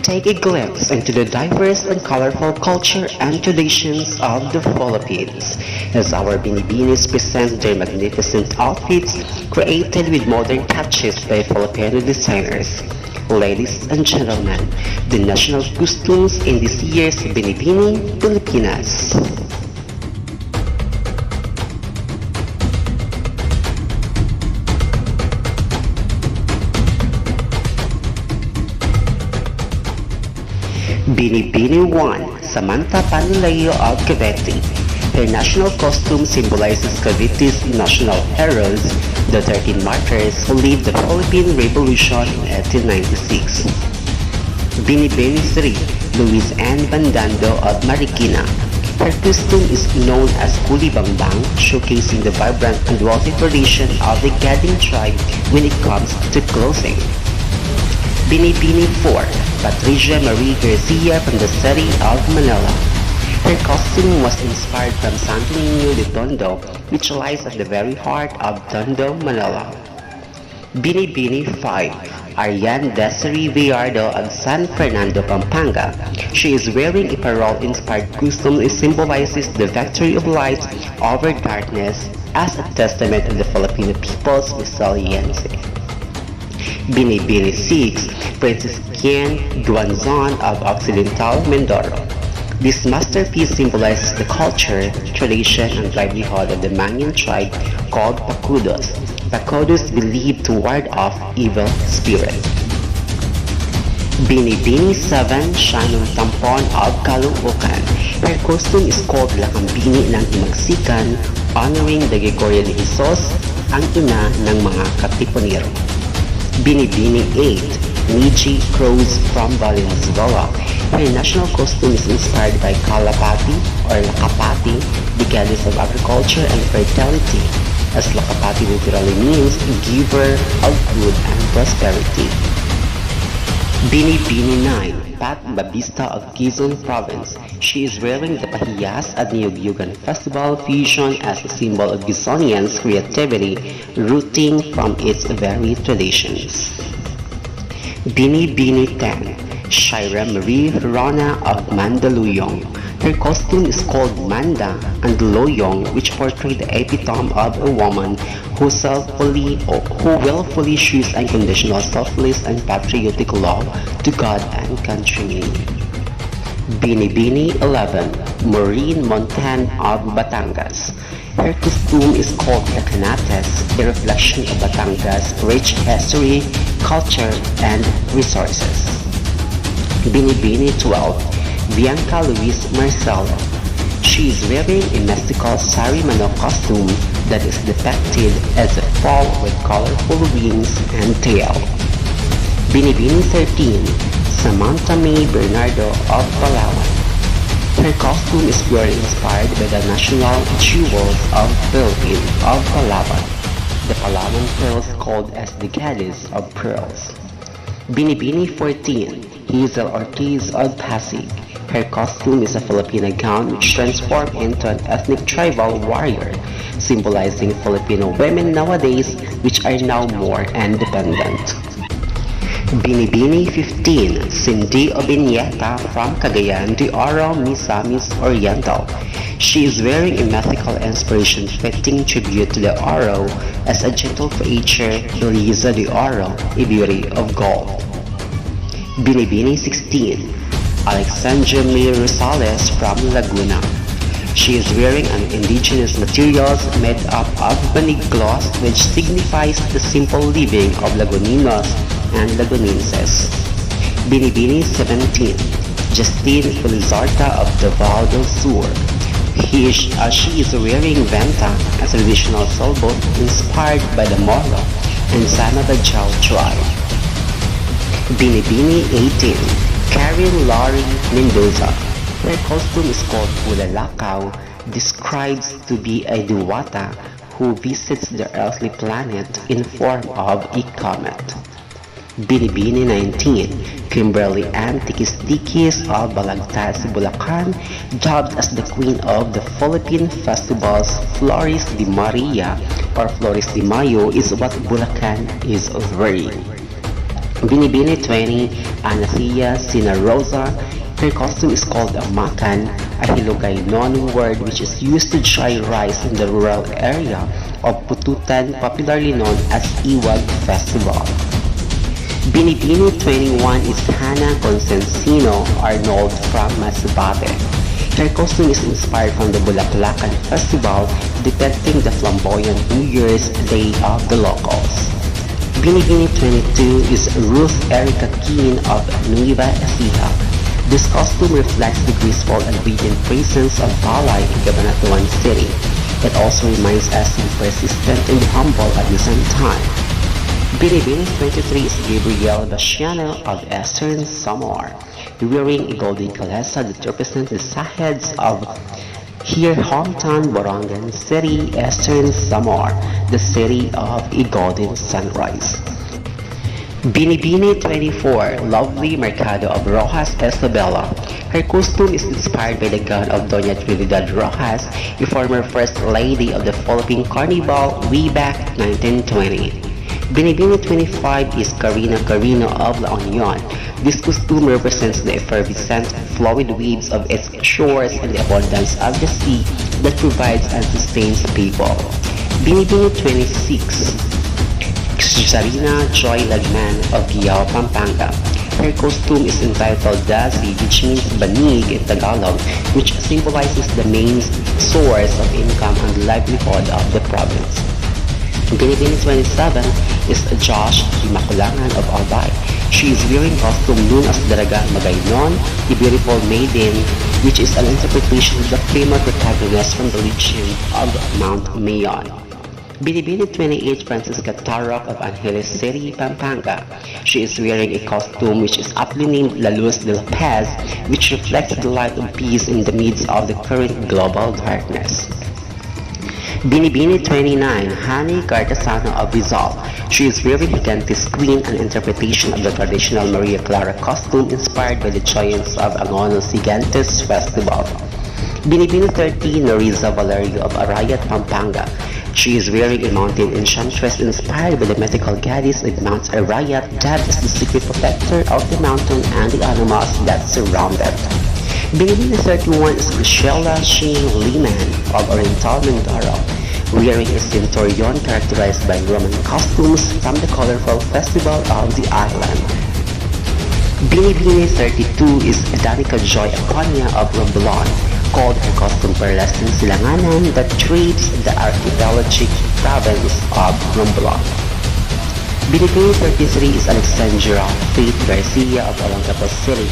take a glimpse into the diverse and colorful culture and traditions of the Philippines as our Binibinis present their magnificent outfits created with modern touches by Filipino designers. Ladies and gentlemen, the national costumes in this year's Binibining Pilipinas. Binibining 1, Samantha Panulayo of Cavite. Her national costume symbolizes Cavite's national heroes, the 13 martyrs who led the Philippine Revolution in 1896. Binibining 3, Luis Ann Bandando of Marikina. Her costume is known as Kulibangbang, showcasing the vibrant and wealthy tradition of the Gading tribe when it comes to clothing. Binibining 4, Patricia Marie Garcia from the city of Manila. Her costume was inspired from Santo Niño de Tondo, which lies at the very heart of Tondo, Manila. Binibining 5, Ariane Desiree Villardo of San Fernando, Pampanga. She is wearing a parole-inspired costume that symbolizes the victory of light over darkness as a testament of the Filipino people's resiliency. Binibining 6, Princess Kian Guanzon of Occidental Mindoro. This masterpiece symbolizes the culture, tradition, and livelihood of the Mangyan tribe called Pacudos. Pacudos believed to ward off evil spirits. Binibining 7, Shannon Tampon of Caloocan. Her costume is called Lakambini ng Himagsikan, honoring the Gregorian ni Jesus, ang ina ng mga Katipunero. Binibining 8, Niji Cruz from Valenzuela. Her national costume is inspired by Kalapati or Lakapati, the goddess of agriculture and fertility, as Lakapati literally means giver of good and prosperity. Binibining 9, Pat Babista of Quezon Province. She is wearing the Pahiyas at Niyog-Yugan Festival fusion as a symbol of Quezonians' creativity, rooting from its very traditions. Binibining 10, Shira Marie Rona of Mandaluyong. Her costume is called Manda and Loyong, which portray the epitome of a woman who willfully shows unconditional selfless and patriotic love to God and country. Binibining 11, Maureen Montan of Batangas. Her costume is called Canates, a reflection of Batangas' rich history, culture, and resources. Binibining 12, Bianca Luis Marcelo. She is wearing a mystical sari manok costume that is depicted as a fall with colorful wings and tail. Binibining 13, Samantha May Bernardo of Palawan. Her costume is very inspired by the national jewels of Philippines of Palawan, the Palawan pearls called as the goddess of pearls. Binibining 14, Hazel Ortiz of Pasig. Her costume is a Filipina gown which transformed into an ethnic tribal warrior, symbolizing Filipino women nowadays which are now more independent. Binibining 15, Cindy Obinieta from Cagayan de Oro, Misamis Oriental. She is wearing a mythical inspiration-fitting tribute to the Oro as a gentle creature, Eliza de Oro, a beauty of gold. Binibining 16, Alexandra May Rosales from Laguna. She is wearing an indigenous materials made up of banig gloss, which signifies the simple living of Laguninos and Lagunenses. Binibining 17, Justine Felizarta of Davao del Sur. She is wearing venta, a traditional sailboat inspired by the Moro and Sanabajao tribe. Binibining 18, Karen Laurie Mendoza. Her costume is called Bulalakaw, describes to be a diwata who visits the earthly planet in form of a comet. Binibining 19, Kimberly Ann Tikis-Tikis of Balagtas, Bulacan, dubbed as the Queen of the Philippine Festivals, Flores de Maria or Flores de Mayo is what Bulacan is wearing. Binibini 20, Anathea Cinerosa. Her costume is called a makan, a Ilocano word which is used to dry rice in the rural area of Pututan, popularly known as Iwag Festival. Binibini 21 is Hannah Consensino Arnold from Masbate. Her costume is inspired from the Bulaklakan Festival, depicting the flamboyant New Year's Day of the locals. Binibini 22 is Ruth Erica Keen of Nueva Ecija. This costume reflects the graceful and radiant presence of Palay in Cabanatuan City. It also reminds us to be persistent and humble at the same time. Binibini 23 is Gabriel Bastiano of Eastern Samar, wearing a golden kalesa that represents the Saheads of her hometown Borongan City, Eastern Samar, the city of a golden sunrise. Binibini 24, Lovely Mercado of Rojas Isabela. Her costume is inspired by the gown of Doña Trinidad Rojas, a former First Lady of the Philippine Carnival way back 1920. Binibini 25 is Carina Carino of La Union. This costume represents the effervescent, fluid waves of its shores and the abundance of the sea that provides and sustains people. Binibini 26, Sarina Joy Lagman of Giao, Pampanga. Her costume is entitled Dazi, which means banig in Tagalog, which symbolizes the main source of income and livelihood of the province. Binibini 27 is Josh Himakulangan of Albay. She is wearing costume known as Daraga Magaynon, the beautiful maiden, which is an interpretation of the famous protagonist from the legend of Mount Mayon. Binibini 28 Francisca Tarok of Angeles City, Pampanga. She is wearing a costume which is aptly named La Luz de la Paz, which reflects the light of peace in the midst of the current global darkness. Binibini 29, Hani Cartasano of Rizal. She is wearing Higante's Queen, an interpretation of the traditional Maria Clara costume inspired by the giants of Angono's Higantes Festival. Binibini 30, Noriza Valerio of Arayat, Pampanga. She is wearing a mountain enchantress inspired by the mythical goddess of Mount Arayat, dubbed as the secret protector of the mountain and the animals that surround it. Binibini 31 is Griselda Shing Lehman of Oriental Mindoro, wearing a centurion characterized by Roman costumes from the colorful festival of the island. Binibini 32 is Danica Joy Aconia of Romblon, called her costume Perlestin Silanganan that drapes the archipelagic province of Romblon. Binibini 33 is Alexandra Faith Garcia of Olongapo City.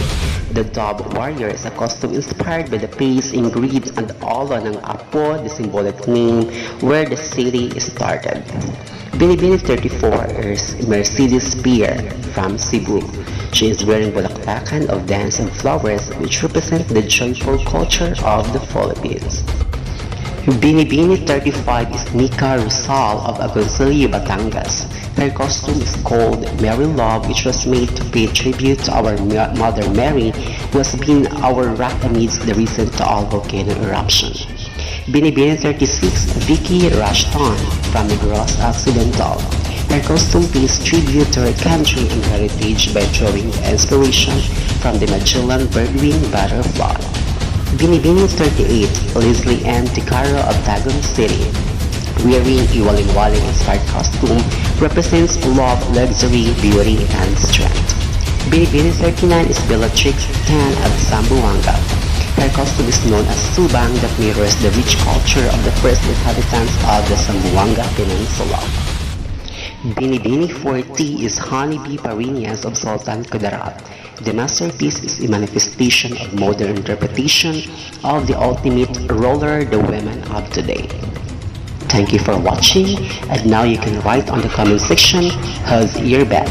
The Dove Warrior is a costume inspired by the pace in greed and olo ng Apo, the symbolic name where the city started. Binibini 34 is Mercedes Pierre from Cebu. She is wearing bulaklakan of dance and flowers which represent the joyful culture of the Philippines. Binibini 35 is Nika Rizal of Agoncillo, Batangas. Her costume is called Mary Love, which was made to pay tribute to our Mother Mary, who has been our rock amidst the recent Taal volcano eruption. Binibini 36, Vicky Rashton from Negros Occidental. Her costume pays tribute to her country and heritage by drawing inspiration from the Magellan birdwing butterfly. Binibini 38, Leslie Ann Ticaro of Tagum City. Wearing a waling-waling inspired costume represents love, luxury, beauty, and strength. Binibini 39 is Bellatrix Tan of Zamboanga. Her costume is known as Subang that mirrors the rich culture of the first inhabitants of the Zamboanga Peninsula. Binibini 40 is Honeybee Parinias of Sultan Kudarat. The masterpiece is a manifestation of modern interpretation of the ultimate roller, the women of today. Thank you for watching, and now you can write on the comment section, how's your bag?